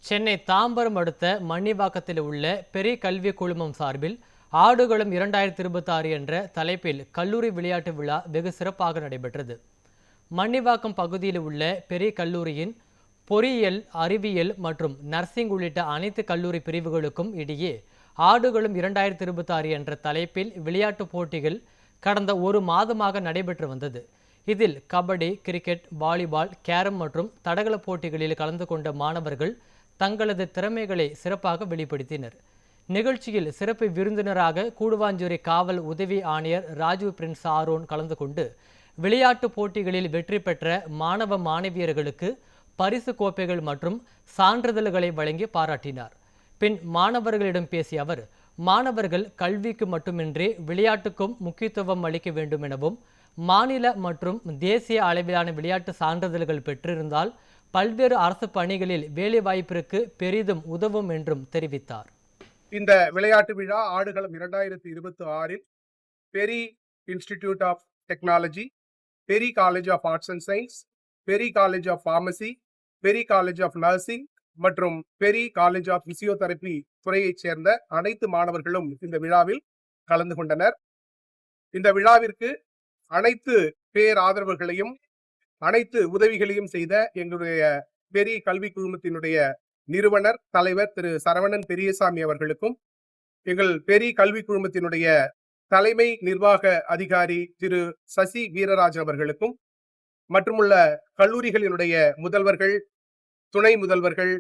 சென்னை தாம்பரம் அடுத்த மண்ணிவாக்கத்தில் உள்ள பெரிய கல்வி குழுமம் சார்பில் ஆடுகளம் 2026 என்ற தலைப்பில் கல்லூரி விளையாட்டு விழா வெகு சிறப்பாக நடைபெற்றது. மண்ணிவாக்கம் பகுதியில் உள்ள பெரிய கல்லூரியின் பொறியியல், அறிவியல் மற்றும் நர்சிங் உள்ளிட்ட அனைத்து கல்லூரி பிரிவுகளுக்கும் இடையே ஆடுகளம் 2026 என்ற தலைப்பில் விளையாட்டுப் போட்டிகள் கடந்த ஒரு மாதமாக நடைபெற்று வந்தது. இதில் கபடி, கிரிக்கெட், வாலிபால், கேரம் மற்றும் தடகள போட்டிகளில் கலந்து கொண்ட மாணவர்கள் தங்களது திறமைகளை சிறப்பாக வெளிப்படுத்தினர். நிகழ்ச்சியில் சிறப்பு விருந்தினராக கூடுவாஞ்சேரி காவல் உதவி ஆணையர் ராஜீவ் பிரின்ஸ் ஆரோன் கலந்து கொண்டு விளையாட்டு போட்டிகளில் வெற்றி பெற்ற மாணவ மாணவியர்களுக்கு பரிசு கோப்பைகள் மற்றும் சான்றிதழ்களை வழங்கி பாராட்டினார். பின் மாணவர்களிடம் பேசிய அவர், மாணவர்கள் கல்விக்கு மட்டுமின்றி விளையாட்டுக்கும் முக்கியத்துவம் அளிக்க வேண்டும் எனவும், மாநில மற்றும் தேசிய அளவிலான விளையாட்டு சான்றிதழ்கள் பெற்றிருந்தால் பல்வேறு அரசு பணிகளில் வேலைவாய்ப்பிற்கு பெரிதும் உதவும் என்றும் தெரிவித்தார். இந்த விளையாட்டு விழா ஆடுகளம் 2026 Peri institute of technology, Peri college of arts and science, Peri college of pharmacy, Peri college of nursing மற்றும் பெரி காலேஜ் ஆஃப் பிசியோதெரபி துறையைச் சேர்ந்த அனைத்து மாணவர்களும் இந்த விழாவில் கலந்து கொண்டனர். இந்த விழாவிற்கு அனைத்து பேராதரவுகளையும் அனைத்து உதவிகளையும் செய்த எங்களுடைய பெரிய கல்வி குழுமத்தினுடைய நிறுவனர் தலைவர் திரு சரவணன் பெரியசாமி அவர்களுக்கும், எங்கள் பெரிய கல்வி குழுமத்தினுடைய தலைமை நிர்வாக அதிகாரி திரு சசி வீரராஜ் அவர்களுக்கும், மற்றுமுள்ள கல்லூரிகளினுடைய முதல்வர்கள், துணை முதல்வர்கள்,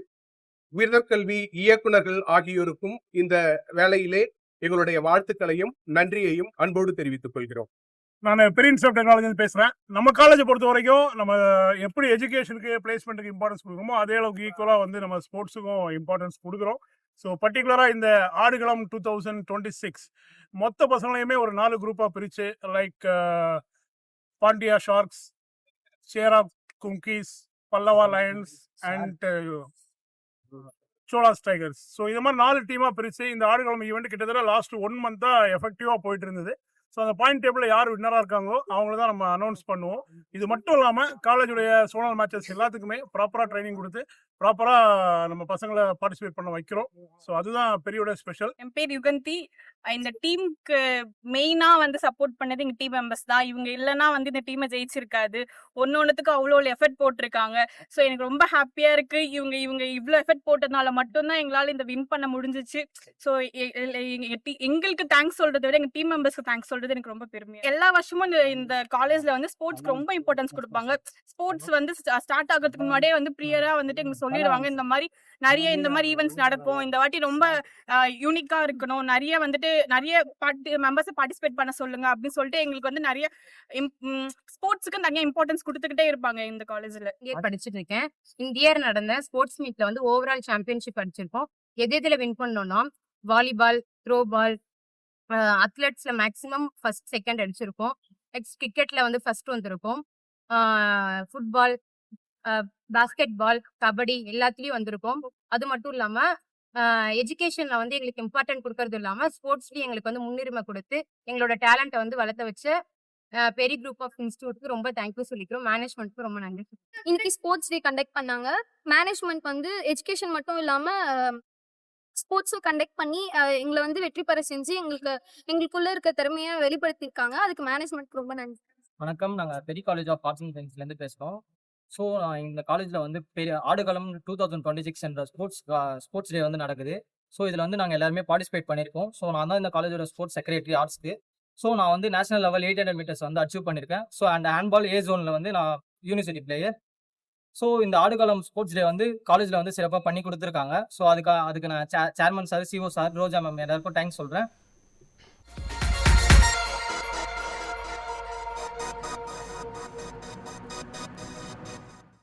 உயர்கல்வி இயக்குநர்கள் ஆகியோருக்கும் இந்த வேளையிலே எங்களுடைய வாழ்த்துக்களையும் நன்றியையும் அன்போடு தெரிவித்துக் கொள்கிறோம். நான் பெரிய இன்ஸ்டியூட் ஆஃப் டெக்னாலஜி பேசுகிறேன். நம்ம காலேஜை பொறுத்த வரைக்கும் நம்ம எப்படி எஜுகேஷனுக்கு பிளேஸ்மெண்ட்டுக்கு இம்பார்ட்டன்ஸ் கொடுக்குறோமோ அதே அளவுக்கு ஈக்குவலாக நம்ம ஸ்போர்ட்ஸுக்கும் இம்பார்ட்டன்ஸ் கொடுக்குறோம். ஸோ பர்டிகுலராக இந்த ஆடுகளம் 2026 மொத்த பசங்களையுமே ஒரு 4 குரூப்பாக பிரித்து, like Pandya sharks, Chera Kumkis, Pallava lions and Cholas tigers. So இது மாதிரி 4 டீமாக பிரித்து இந்த ஆடுகளம் ஈவெண்ட் கிட்டத்தட்ட லாஸ்ட் 1 மந்த்தாக எஃபெக்டிவாக போயிட்டு இருந்தது. ஸோ அந்த பாயிண்ட் டேபிளில் யார் வின்னராக இருக்காங்களோ அவங்கள தான் நம்ம அனௌன்ஸ் பண்ணுவோம். இது மட்டும் இல்லாமல் காலேஜுடைய சோனல் மேட்சஸ் எல்லாத்துக்குமே ப்ராப்பராக ட்ரைனிங் கொடுத்து ப்ராப்பராக நம்ம பசங்களை பார்ட்டிசிபேட் பண்ண வைக்கிறோம். ஸோ அதுதான் பெரியோட ஸ்பெஷல். என் பேர் யுகந்தி. இந்த டீமுக்கு மெயினாக சப்போர்ட் பண்ணது எங்கள் டீம் மெம்பர்ஸ் தான். இவங்க இல்லைன்னா இந்த டீமை ஜெயிச்சிருக்காது. ஒன்னொன்னுத்துக்கு அவ்வளோ எஃபர்ட் போட்டிருக்காங்க. ஸோ எனக்கு ரொம்ப ஹாப்பியாக இருக்குது. இவங்க இவ்வளோ எஃபர்ட் போட்டதுனால மட்டும்தான் எங்களால் இந்த வின் பண்ண முடிஞ்சிச்சு. ஸோ எங்களுக்கு தேங்க்ஸ் சொல்றதை விட எங்கள் டீம் மெம்பர்ஸ்க்கு தேங்க்ஸ் சொல்றது எனக்கு ரொம்ப பெருமை. எல்லா வருஷமும் இந்த காலேஜ்ல ஸ்போர்ட்ஸ்க்கு ரொம்ப இம்பார்ட்டன்ஸ் கொடுப்பாங்க. ஸ்போர்ட்ஸ் ஸ்டார்ட் ஆகிறதுக்கு முன்னாடியே ப்ரியரா எங்களுக்கு சொல்லிடுவாங்க, இந்த மாதிரி நிறைய ஈவெண்ட்ஸ் நடக்கும், இந்த வாட்டி ரொம்ப யூனிக்கா இருக்கணும், நிறைய நிறைய மெம்பர்ஸ் பார்ட்டிசிபேட் பண்ண சொல்லுங்க அப்படின்னு சொல்லிட்டு எங்களுக்கு நிறைய ஸ்போர்ட்ஸ்க்கு நிறைய இம்பார்ட்டன்ஸ் கொடுத்துக்கிட்டே இருப்பாங்க இந்த காலேஜ்ல. படிச்சுட்டு இருக்கேன். இந்த இயர் நடந்த ஸ்போர்ட்ஸ் மீட்ல ஓவரால் சாம்பியன்ஷிப் அடிச்சிருக்கோம். எதுல வின் பண்ணோம்னா வாலிபால், த்ரோ பால், அத்லெட்ஸ்ல மேக்ஸிமம் ஃபர்ஸ்ட் செகண்ட் அடிச்சிருக்கோம். நெக்ஸ்ட் கிரிக்கெட்ல ஃபர்ஸ்ட் வந்திருக்கோம். ஃபுட்பால், பாஸ்கெட் பால், கபடி எல்லாத்துலயும் வந்திருக்கோம். அது மட்டும் இல்லாம எஜுகேஷன்ல எங்களுக்கு இம்பார்ட்டன்ட் கொடுக்கறது இல்லாம ஸ்போர்ட்ஸ்லயும் எங்களுக்கு முன்னுரிமை கொடுத்து எங்களோட டேலண்ட்டை வளர்த்த வச்ச பெரிய குரூப் ஆஃப் இன்ஸ்டியூட்க்கு ரொம்ப தேங்க்யூ சொல்லிக்கிறோம். மேனேஜ்மெண்ட்க்கு ரொம்ப நன்றி. இன்னைக்கு ஸ்போர்ட்ஸ் டே கண்டக்ட் பண்ணாங்க. மேனேஜ்மெண்ட் எஜுகேஷன் மட்டும் இல்லாம ஸ்போர்ட்ஸும் கண்டக்ட் பண்ணி எங்களை வெற்றி பெற செஞ்சு எங்களுக்குள்ள இருக்க திறமையை வெளிப்படுத்தியிருக்காங்க. அதுக்கு மேனேஜ்மெண்ட் ரொம்ப நன்றி. வணக்கம், நாங்கள் பெரிய காலேஜ் ஆஃப் ஆர்ட்ஸ் அண்ட் சயின்ஸ்லேருந்து பேசுகிறோம். ஸோ இந்த காலேஜில் பெரிய ஆடுகளம் 2026 என்ற ஸ்போர்ட்ஸ் டே நடக்குது. ஸோ இதில் நாங்கள் எல்லாருமே பார்ட்டிசிபேட் பண்ணியிருக்கோம். ஸோ நான் தான் இந்த காலேஜோட ஸ்போர்ட்ஸ் செக்ரட்டரி ஆர்ட்ஸ்க்கு. ஸோ நான் நேஷனல் லெவல் 800 மீட்டர்ஸ் அச்சீவ் பண்ணியிருக்கேன். ஸோ அண்ட் ஹேண்ட்பால் ஏ ஜோனில் நான் யூனிவர்சிட்டி பிளேயர். ஸோ இந்த ஆடுகளம் ஸ்போர்ட்ஸ் டே காலேஜில் சிறப்பாக பண்ணி கொடுத்துருக்காங்க. ஸோ அதுக்கு நான் சேர்மன் சார், சிஓ சார், ரோஜா மேம் எல்லாருக்கும் தேங்க்ஸ் சொல்கிறேன்.